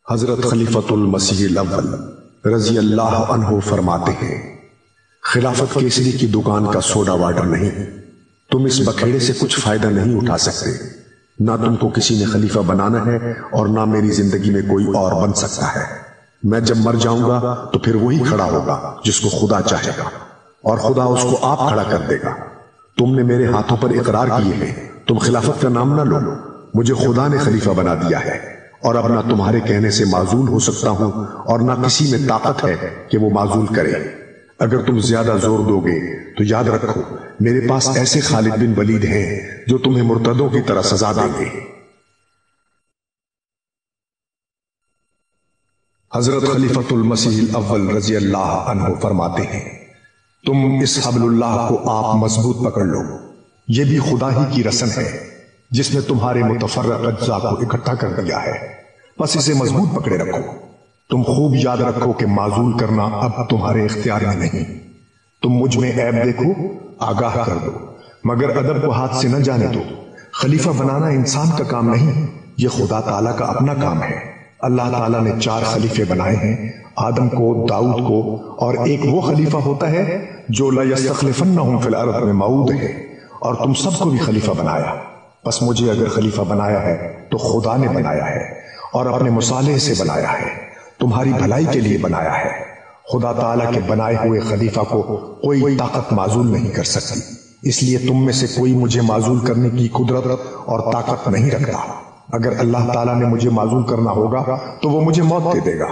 حضرت خلیفۃ المسیح الاول رضی اللہ عنہ فرماتے ہیں، خلافت کیسری کی دکان کا سوڈا واٹر نہیں، تم اس بکھیڑے سے کچھ فائدہ نہیں اٹھا سکتے، نہ تم کو کسی نے خلیفہ بنانا ہے اور نہ میری زندگی میں کوئی اور بن سکتا ہے۔ میں جب مر جاؤں گا تو پھر وہی کھڑا ہوگا جس کو خدا چاہے گا، اور خدا اس کو آپ کھڑا کر دے گا۔ تم نے میرے ہاتھوں پر اقرار کیے ہیں، تم خلافت کا نام نہ لو، مجھے خدا نے خلیفہ بنا دیا ہے، اور اب نہ تمہارے کہنے سے معزول ہو سکتا ہوں اور نہ کسی میں طاقت ہے کہ وہ معزول کرے۔ اگر تم زیادہ زور دو گے تو یاد رکھو میرے پاس ایسے خالد بن ولید ہیں جو تمہیں مرتدوں کی طرح سزا دیں گے۔ حضرت خلیفۃ المسیح الاول رضی اللہ عنہ فرماتے ہیں، تم اس حبل اللہ کو آپ مضبوط پکڑ لو، یہ بھی خدا ہی کی رسم ہے جس نے تمہارے متفرق اجزاء کو اکٹھا کر دیا ہے، بس اسے مضبوط پکڑے رکھو۔ تم خوب یاد رکھو کہ معزول کرنا اب تمہارے اختیار میں نہیں۔ تم مجھ میں عیب دیکھو، آگاہ کر دو، مگر ادب کو ہاتھ سے نہ جانے دو۔ خلیفہ بنانا انسان کا کام نہیں، یہ خدا تعالیٰ کا اپنا کام ہے۔ اللہ تعالیٰ نے 4 خلیفے بنائے ہیں، آدم کو، داؤد کو، اور ایک وہ خلیفہ ہوتا ہے جو لَيَسْتَخْلِفَنَّهُمْ فِي الْأَرْضِ میں موعود ہے، اور تم سب کو بھی خلیفہ بنایا۔ بس مجھے اگر خلیفہ بنایا ہے تو خدا نے بنایا ہے، اور اپنے مصالحے سے بنایا ہے، تمہاری بھلائی کے لیے بنایا ہے۔ خدا تعالیٰ کے بنائے ہوئے خلیفہ کو کوئی طاقت معزول نہیں کر سکتی، اس لیے تم میں سے کوئی مجھے معزول کرنے کی قدرت اور طاقت نہیں رکھتا۔ اگر اللہ تعالیٰ نے مجھے معزول کرنا ہوگا تو وہ مجھے موت دے دے گا۔